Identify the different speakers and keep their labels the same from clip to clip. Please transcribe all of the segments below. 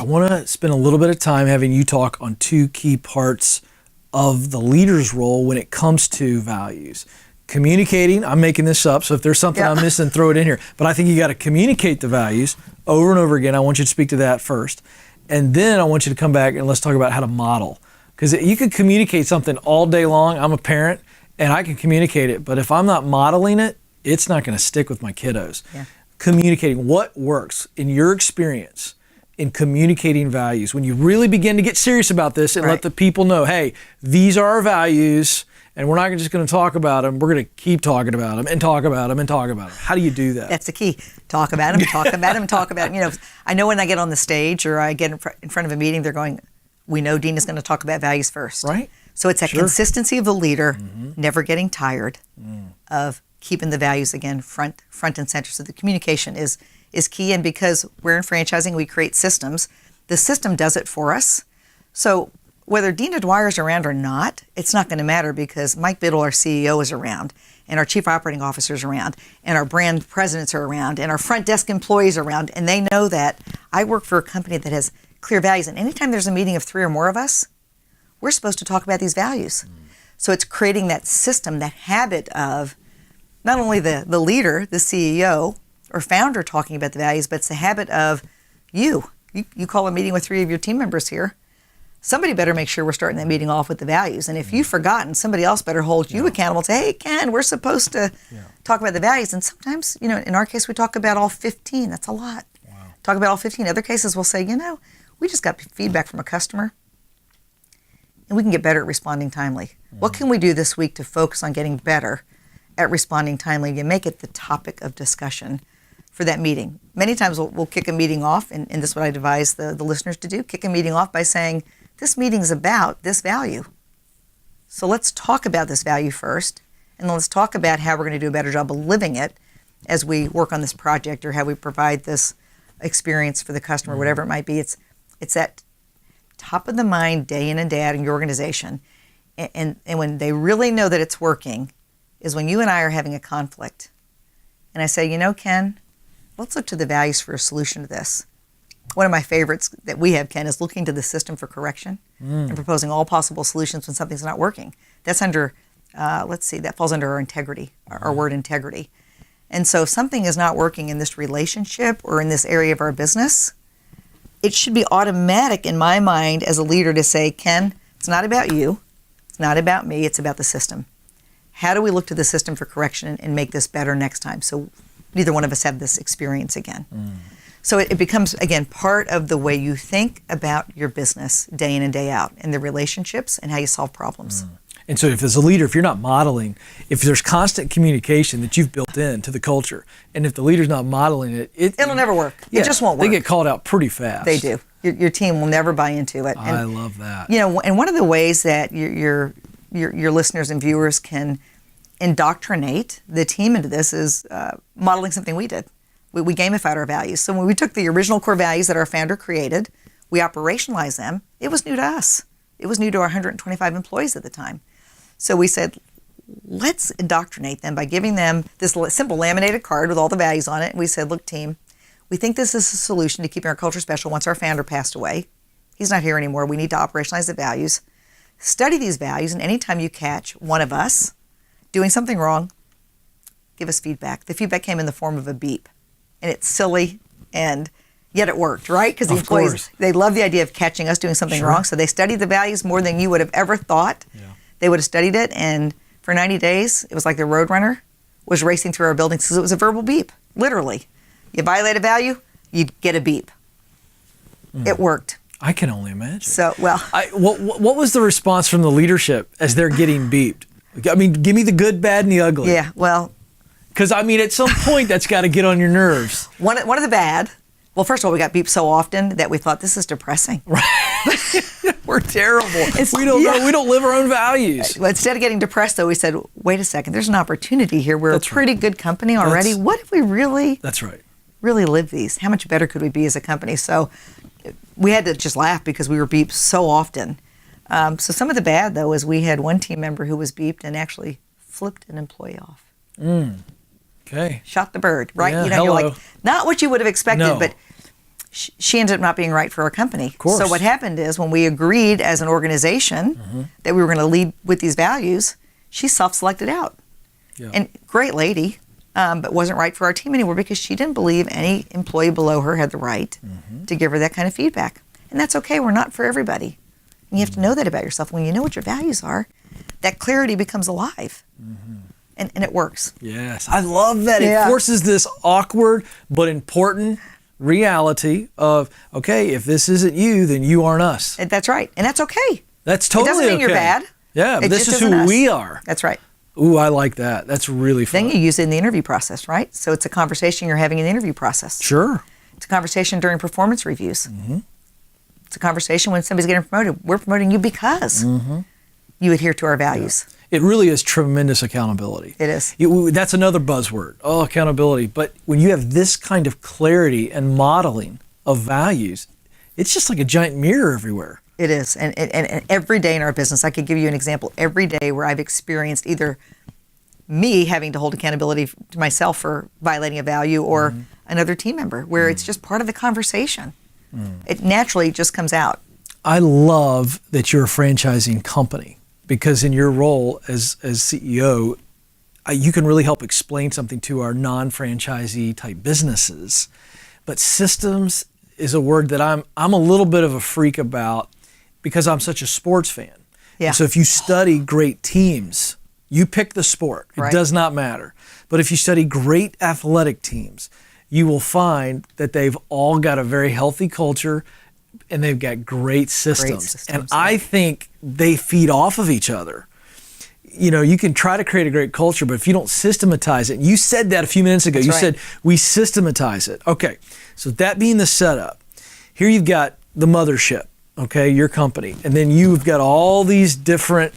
Speaker 1: I want to spend a little bit of time having you talk on two key parts of the leader's role when it comes to values. Communicating, I'm making this up, so if there's something I'm missing, throw it in here. But I think you got to communicate the values over and over again. I want you to speak to that first. And then I want you to come back and let's talk about how to model. Because you can communicate something all day long. I'm a parent and I can communicate it, but if I'm not modeling it, it's not going to stick with my kiddos. Yeah. Communicating what works in your experience in communicating values. When you really begin to get serious about this and let the people know, hey, these are our values, and we're not just going to talk about them. We're going to keep talking about them and talk about them and talk about them. How do you do that?
Speaker 2: That's the key. Talk about them, talk about them, talk about them. You know, I know when I get on the stage or I get in front of a meeting, they're going, we know Dina's going to talk about values first.
Speaker 1: Right.
Speaker 2: So it's that consistency of the leader, never getting tired of keeping the values, again, front and center. So the communication is key. And because we're in franchising, we create systems. The system does it for us. So whether Dina Dwyer's around or not, it's not going to matter because Mike Biddle, our CEO, is around, and our chief operating officer is around, and our brand presidents are around, and our front desk employees are around, and they know that I work for a company that has clear values. And anytime there's a meeting of 3 or more of us, we're supposed to talk about these values. So it's creating that system, that habit of not only the leader, the CEO or founder talking about the values, but it's the habit of you call a meeting with 3 of your team members here. Somebody better make sure we're starting that meeting off with the values. And if you've forgotten, somebody else better hold you accountable and say, hey, Ken, we're supposed to talk about the values. And sometimes, you know, in our case, we talk about all 15. That's a lot. Wow. Talk about all 15. Other cases, we'll say, you know, we just got feedback from a customer and we can get better at responding timely. What can we do this week to focus on getting better at responding timely? You make it the topic of discussion for that meeting. Many times we'll kick a meeting off, and this is what I advise the listeners to do, kick a meeting off by saying, this meeting's about this value. So let's talk about this value first, and then let's talk about how we're going to do a better job of living it as we work on this project or how we provide this experience for the customer, whatever it might be. It's that top of the mind, day in and day out in your organization. And when they really know that it's working is when you and I are having a conflict. And I say, you know, Ken, let's look to the values for a solution to this. One of my favorites that we have, Ken, is looking to the system for correction and proposing all possible solutions when something's not working. That's under, that falls under our integrity, our word integrity. And so if something is not working in this relationship or in this area of our business, it should be automatic in my mind as a leader to say, Ken, it's not about you, it's not about me, it's about the system. How do we look to the system for correction and make this better next time so neither one of us have this experience again? So it becomes, again, part of the way you think about your business day in and day out and the relationships and how you solve problems.
Speaker 1: And so if as a leader, if you're not modeling, if there's constant communication that you've built into the culture, and if the leader's not modeling it,
Speaker 2: it'll never work. It just won't work.
Speaker 1: They get called out pretty fast.
Speaker 2: They do. Your team will never buy into it. And,
Speaker 1: I love that.
Speaker 2: You know, and one of the ways that your listeners and viewers can indoctrinate the team into this is modeling something we did. We gamified our values. So when we took the original core values that our founder created, we operationalized them. It was new to us. It was new to our 125 employees at the time. So we said, let's indoctrinate them by giving them this simple laminated card with all the values on it. And we said, look, team, we think this is a solution to keeping our culture special once our founder passed away. He's not here anymore. We need to operationalize the values. Study these values, and anytime you catch one of us doing something wrong, give us feedback. The feedback came in the form of a beep. And it's silly, and yet it worked, right? Because the employees, they love the idea of catching us doing something wrong. So they studied the values more than you would have ever thought. They would have studied it, and for 90 days, it was like the Roadrunner was racing through our buildings because it was a verbal beep, literally. You violate a value, you get a beep. It worked.
Speaker 1: I can only imagine.
Speaker 2: So, well.
Speaker 1: What was the response from the leadership as they're getting beeped? I mean, give me the good, bad, and the ugly.
Speaker 2: Yeah, well.
Speaker 1: Because, I mean, at some point, that's got to get on your nerves.
Speaker 2: One of the bad, well, first of all, we got beeped so often that we thought, this is depressing.
Speaker 1: Right. We're terrible. We don't know. We don't live our own values.
Speaker 2: Well, instead of getting depressed, though, we said, wait a second, there's an opportunity here. We're a pretty good company already. What if we really live these? How much better could we be as a company? So we had to just laugh because we were beeped so often. So some of the bad, though, is we had one team member who was beeped and actually flipped an employee off.
Speaker 1: Okay.
Speaker 2: Shot the bird, right?
Speaker 1: Yeah,
Speaker 2: you're like, not what you would have expected, but she ended up not being right for our company. Of
Speaker 1: course.
Speaker 2: So what happened is when we agreed as an organization that we were going to lead with these values, she self-selected out.
Speaker 1: Yeah.
Speaker 2: And great lady, but wasn't right for our team anymore because she didn't believe any employee below her had the right to give her that kind of feedback. And that's okay. We're not for everybody. And you have to know that about yourself. When you know what your values are, that clarity becomes alive. And it works.
Speaker 1: Yes, I love that.
Speaker 2: Yeah.
Speaker 1: It forces this awkward but important reality of, okay, if this isn't you, then you aren't us.
Speaker 2: And that's right. And that's okay.
Speaker 1: That's totally okay.
Speaker 2: It doesn't mean you're bad.
Speaker 1: Yeah, but
Speaker 2: It
Speaker 1: this
Speaker 2: just
Speaker 1: is
Speaker 2: isn't
Speaker 1: who
Speaker 2: us.
Speaker 1: we are.
Speaker 2: That's right.
Speaker 1: Ooh, I like that. That's really fun.
Speaker 2: Then you use it in the interview process, right? So it's a conversation you're having in the interview process.
Speaker 1: Sure.
Speaker 2: It's a conversation during performance reviews. It's a conversation when somebody's getting promoted. We're promoting you because you adhere to our values.
Speaker 1: It really is tremendous accountability.
Speaker 2: It is.
Speaker 1: That's another buzzword. Oh, accountability. But when you have this kind of clarity and modeling of values, it's just like a giant mirror everywhere.
Speaker 2: It is. And every day in our business, I could give you an example every day where I've experienced either me having to hold accountability to myself for violating a value or another team member where it's just part of the conversation. It naturally just comes out.
Speaker 1: I love that you're a franchising company because in your role as CEO, you can really help explain something to our non-franchisee type businesses. But systems is a word that I'm a little bit of a freak about because I'm such a sports fan.
Speaker 2: Yeah.
Speaker 1: And so if you study great teams, you pick the sport. It
Speaker 2: Right.
Speaker 1: does not matter. But if you study great athletic teams, you will find that they've all got a very healthy culture and they've got great systems. And I think they feed off of each other. You know, you can try to create a great culture, but if you don't systematize it, you said that a few minutes ago.
Speaker 2: That's
Speaker 1: you
Speaker 2: right.
Speaker 1: said we systematize it. Okay, so that being the setup, here you've got the mothership, okay, your company, and then you've got all these different,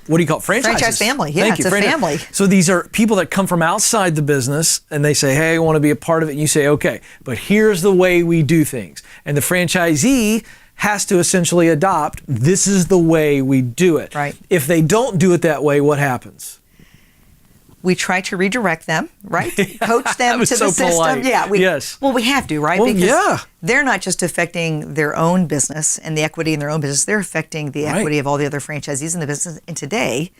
Speaker 1: what do you call it, franchises?
Speaker 2: Franchise family. Yeah,
Speaker 1: Thank
Speaker 2: it's
Speaker 1: you.
Speaker 2: a family.
Speaker 1: So these are people that come from outside the business and they say, hey, I want to be a part of it. And you say, okay, but here's the way we do things. And the franchisee has to essentially adopt, this is the way we do it.
Speaker 2: Right.
Speaker 1: If they don't do it that way, what happens?
Speaker 2: We try to redirect them, right? Coach them
Speaker 1: was
Speaker 2: to
Speaker 1: so
Speaker 2: the system.
Speaker 1: polite.
Speaker 2: Yeah.
Speaker 1: Yes.
Speaker 2: Well, we have to, right?
Speaker 1: Well,
Speaker 2: because
Speaker 1: yeah.
Speaker 2: they're not just affecting their own business and the equity in their own business. They're affecting the equity of all the other franchisees in the business. And today,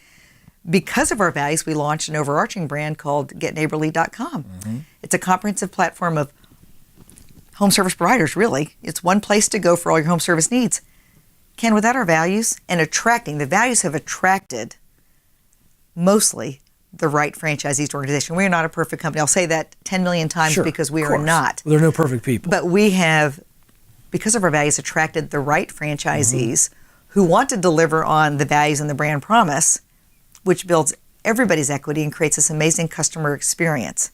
Speaker 2: because of our values, we launched an overarching brand called GetNeighborly.com. It's a comprehensive platform of home service providers, really. It's one place to go for all your home service needs. Ken, without our values and the values have attracted mostly the right franchisees to organization. We are not a perfect company. I'll say that 10 million times
Speaker 1: Sure,
Speaker 2: because we
Speaker 1: of
Speaker 2: are
Speaker 1: course.
Speaker 2: not.
Speaker 1: Well, there are no perfect people.
Speaker 2: But we have, because of our values, attracted the right franchisees who want to deliver on the values and the brand promise, which builds everybody's equity and creates this amazing customer experience.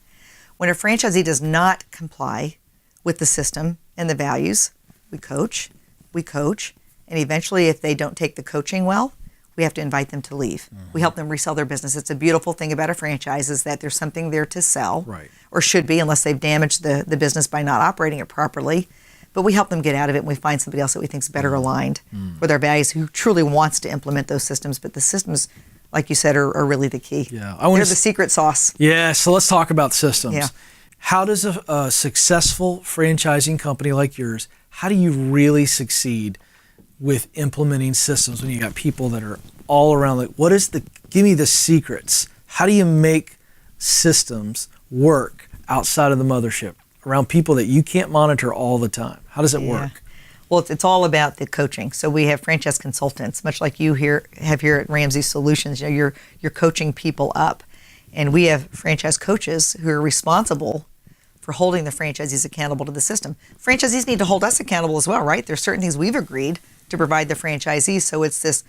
Speaker 2: When a franchisee does not comply with the system and the values, we coach, and eventually if they don't take the coaching well, we have to invite them to leave. We help them resell their business. It's a beautiful thing about a franchise is that there's something there to sell,
Speaker 1: Right.
Speaker 2: or should be, unless they've damaged the business by not operating it properly. But we help them get out of it, and we find somebody else that we think is better aligned with our values, who truly wants to implement those systems. But the systems, like you said, are really the key.
Speaker 1: Yeah,
Speaker 2: They're the secret sauce.
Speaker 1: Yeah, so let's talk about systems.
Speaker 2: Yeah.
Speaker 1: How does a successful franchising company like yours, how do you really succeed with implementing systems when you got people that are all around? Like, give me the secrets. How do you make systems work outside of the mothership around people that you can't monitor all the time? How does it work?
Speaker 2: Well, it's all about the coaching. So we have franchise consultants, much like you have here at Ramsey Solutions. You know, you're coaching people up, and we have franchise coaches who are responsible for holding the franchisees accountable to the system. Franchisees need to hold us accountable as well, right? There's certain things we've agreed to provide the franchisees. So it's this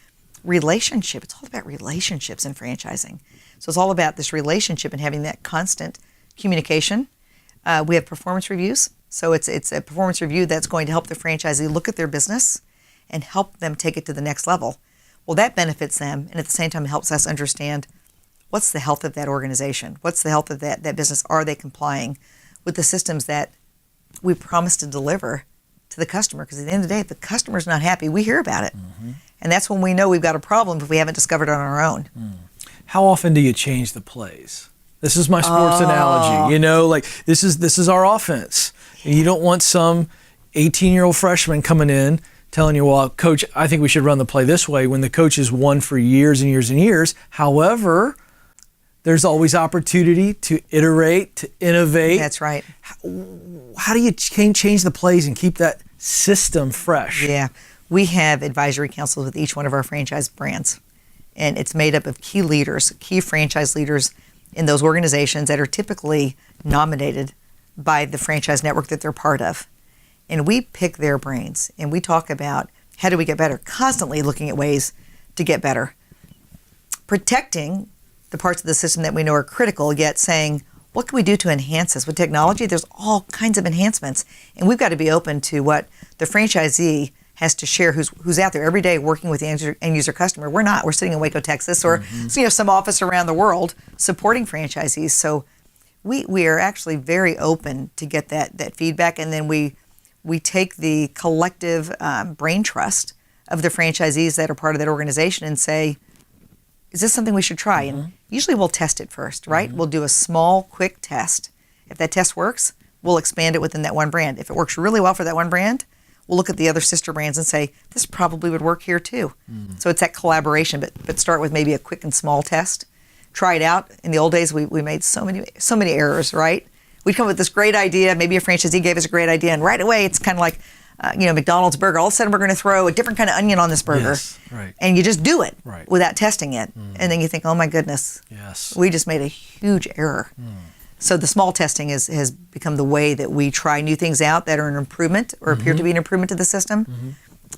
Speaker 2: relationship. It's all about relationships in franchising. So it's all about this relationship and having that constant communication. We have performance reviews. So it's a performance review that's going to help the franchisee look at their business and help them take it to the next level. Well, that benefits them, and at the same time helps us understand what's the health of that organization, what's the health of that business, are they complying with the systems that we promised to deliver to the customer? Because at the end of the day, if the customer's not happy, we hear about it. And that's when we know we've got a problem if we haven't discovered it on our own.
Speaker 1: How often do you change the plays? This is my sports analogy. You know, like this is our offense. And you don't want some 18-year-old freshman coming in telling you, well, coach, I think we should run the play this way, when the coach has won for years and years and years. However, there's always opportunity to iterate, to innovate.
Speaker 2: That's right.
Speaker 1: How do you change the plays and keep that system fresh?
Speaker 2: Yeah. We have advisory councils with each one of our franchise brands. And it's made up of key leaders, key franchise leaders in those organizations that are typically nominated by the franchise network that they're part of. And we pick their brains and we talk about how do we get better, constantly looking at ways to get better. Protecting the parts of the system that we know are critical, yet saying, what can we do to enhance this? With technology, there's all kinds of enhancements. And we've got to be open to what the franchisee has to share, who's out there every day working with the end user customer. We're not. We're sitting in Waco, Texas, or some office around the world supporting franchisees. So we are actually very open to get that feedback, and then we take the collective brain trust of the franchisees that are part of that organization and say, is this something we should try? And usually we'll test it first, right? We'll do a small, quick test. If that test works, we'll expand it within that one brand. If it works really well for that one brand, we'll look at the other sister brands and say, this probably would work here too. So it's that collaboration, but start with maybe a quick and small test. Try it out. In the old days, we made so many errors, right? We'd come up with this great idea. Maybe a franchisee gave us a great idea, and right away it's kind of like, McDonald's burger. All of a sudden we're going to throw a different kind of onion on this burger.
Speaker 1: Yes, right.
Speaker 2: And you just do it
Speaker 1: right.
Speaker 2: without testing it. And then you think, oh my goodness,
Speaker 1: yes,
Speaker 2: we just made a huge error. So the small testing has become the way that we try new things out that are an improvement or appear to be an improvement to the system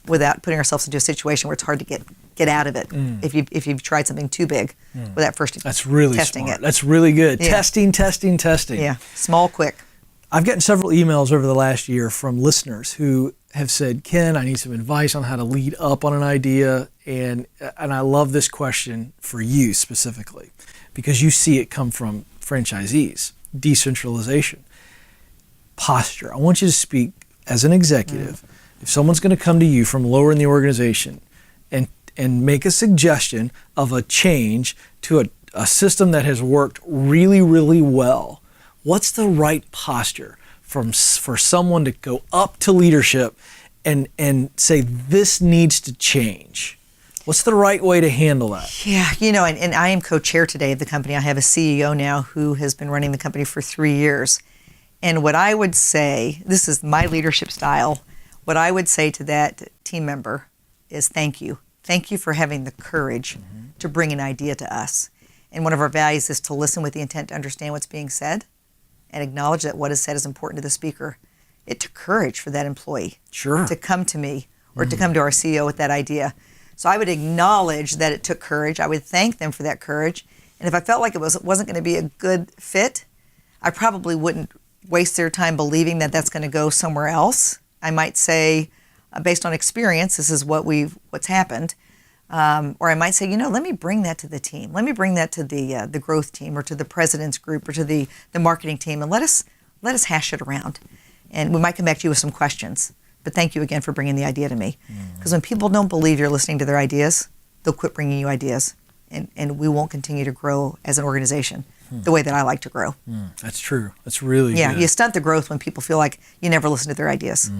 Speaker 2: without putting ourselves into a situation where it's hard to get out of it if you've tried something too big without first
Speaker 1: That's really
Speaker 2: testing
Speaker 1: smart.
Speaker 2: it.
Speaker 1: That's really good.
Speaker 2: Yeah.
Speaker 1: Testing.
Speaker 2: Yeah, small, quick.
Speaker 1: I've gotten several emails over the last year from listeners who have said, Ken, I need some advice on how to lead up on an idea. And I love this question for you specifically because you see it come from franchisees. Decentralization. Posture. I want you to speak as an executive. If someone's going to come to you from lower in the organization and make a suggestion of a change to a system that has worked really, really well, what's the right posture for someone to go up to leadership and say, this needs to change? What's the right way to handle that?
Speaker 2: Yeah, and I am co-chair today of the company. I have a CEO now who has been running the company for 3 years. And what I would say, this is my leadership style, what I would say to that team member is thank you. Thank you for having the courage to bring an idea to us. And one of our values is to listen with the intent to understand what's being said and acknowledge that what is said is important to the speaker. It took courage for that employee to come to me or to come to our CEO with that idea. So I would acknowledge that it took courage. I would thank them for that courage. And if I felt like it wasn't going to be a good fit, I probably wouldn't waste their time believing that that's going to go somewhere else. I might say, based on experience, this is what's happened. Or I might say, let me bring that to the team. Let me bring that to the growth team or to the president's group or to the marketing team, and let us hash it around. And we might come back to you with some questions. But thank you again for bringing the idea to me. Because when people don't believe you're listening to their ideas, they'll quit bringing you ideas. And we won't continue to grow as an organization the way that I like to grow.
Speaker 1: That's true. That's really good.
Speaker 2: Yeah, you stunt the growth when people feel like you never listen to their ideas.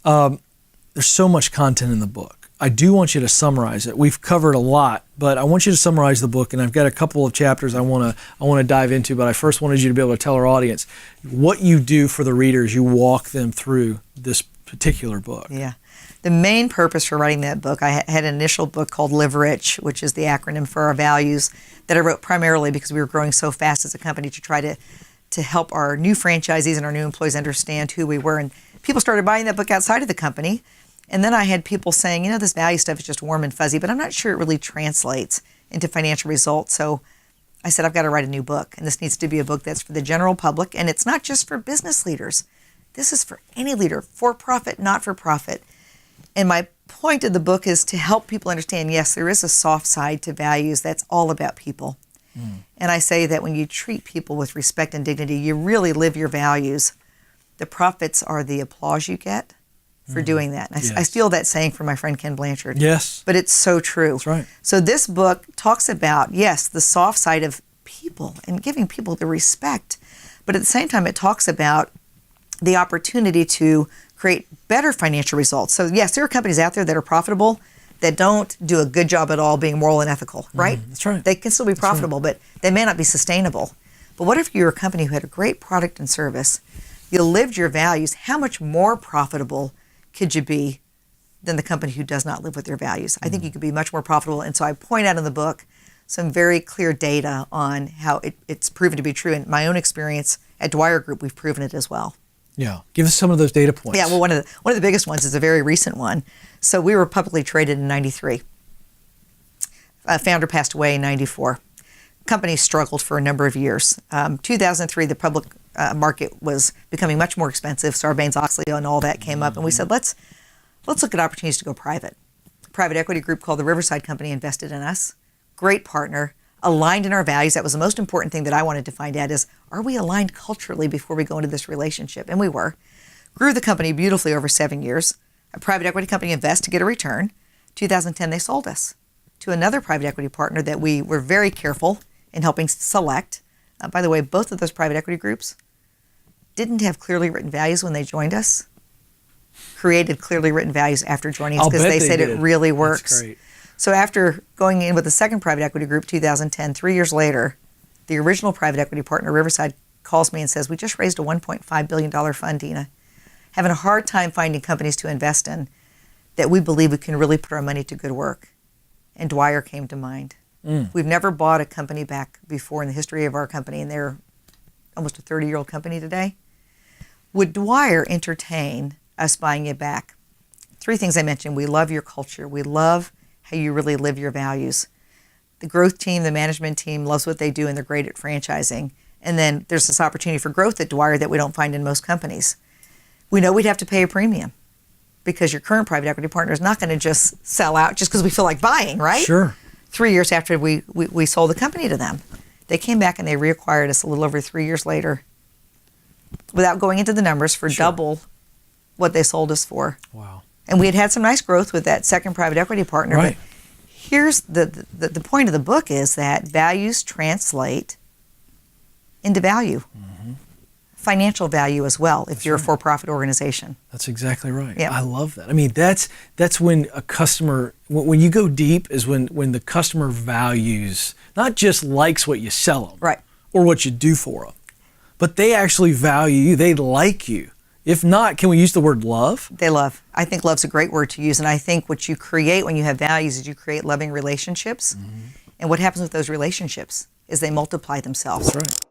Speaker 1: There's so much content in the book. I do want you to summarize it. We've covered a lot, but I want you to summarize the book, and I've got a couple of chapters I want to dive into, but I first wanted you to be able to tell our audience what you do for the readers. You walk them through this particular book.
Speaker 2: Yeah. The main purpose for writing that book, I had an initial book called Live Rich, which is the acronym for our values that I wrote primarily because we were growing so fast as a company to try to help our new franchisees and our new employees understand who we were. And people started buying that book outside of the company. And then I had people saying, this value stuff is just warm and fuzzy, but I'm not sure it really translates into financial results. So I said, I've got to write a new book. And this needs to be a book that's for the general public. And it's not just for business leaders. This is for any leader, for profit, not for profit. And my point of the book is to help people understand, yes, there is a soft side to values that's all about people. And I say that when you treat people with respect and dignity, you really live your values. The profits are the applause you get for doing that. And I steal that saying from my friend Ken Blanchard.
Speaker 1: Yes.
Speaker 2: But it's so true.
Speaker 1: That's right.
Speaker 2: So this book talks about, yes, the soft side of people and giving people the respect. But at the same time, it talks about the opportunity to create better financial results. So yes, there are companies out there that are profitable that don't do a good job at all being moral and ethical, right?
Speaker 1: That's right.
Speaker 2: They can still be profitable, but they may not be sustainable. But what if you're a company who had a great product and service, you lived your values, how much more profitable could you be than the company who does not live with their values? I think you could be much more profitable. And so I point out in the book some very clear data on how it's proven to be true. In my own experience at Dwyer Group, we've proven it as well.
Speaker 1: Yeah. Give us some of those data points.
Speaker 2: Yeah, well, one of the biggest ones is a very recent one. So we were publicly traded in 93. Founder passed away in 94. Company struggled for a number of years. 2003, the public market was becoming much more expensive. Sarbanes-Oxley and all that came up, and we said, let's look at opportunities to go private. A private equity group called the Riverside Company invested in us. Great partner, aligned in our values. That was the most important thing that I wanted to find out is, are we aligned culturally before we go into this relationship? And we were. Grew the company beautifully over 7 years. A private equity company invested to get a return. 2010, they sold us to another private equity partner that we were very careful in helping select. By the way, both of those private equity groups didn't have clearly written values when they joined us. Created clearly written values after joining us because they said it really works.
Speaker 1: That's great.
Speaker 2: So after going in with the second private equity group, 2010, 3 years later, the original private equity partner, Riverside, calls me and says, we just raised a $1.5 billion fund, Dina. Having a hard time finding companies to invest in that we believe we can really put our money to good work. And Dwyer came to mind. We've never bought a company back before in the history of our company, and they're almost a 30-year-old company today. Would Dwyer entertain us buying it back? 3 things I mentioned. We love your culture. We love how you really live your values. The growth team, the management team loves what they do, and they're great at franchising. And then there's this opportunity for growth at Dwyer that we don't find in most companies. We know we'd have to pay a premium because your current private equity partner is not going to just sell out just because we feel like buying, right?
Speaker 1: Sure.
Speaker 2: 3 years after we sold the company to them. They came back and they reacquired us a little over 3 years later without going into the numbers for double what they sold us for.
Speaker 1: Wow.
Speaker 2: And we had some nice growth with that second private equity partner.
Speaker 1: Right.
Speaker 2: But here's the point of the book is that values translate into value. Financial value as well if you're a for-profit organization.
Speaker 1: That's exactly right.
Speaker 2: Yeah.
Speaker 1: I love that. I mean, that's when a customer, when you go deep is when the customer values, not just likes what you sell them
Speaker 2: Right.
Speaker 1: or what you do for them, but they actually value you. They like you. If not, can we use the word love?
Speaker 2: They love. I think love's a great word to use. And I think what you create when you have values is you create loving relationships. And what happens with those relationships is they multiply themselves.
Speaker 1: That's right.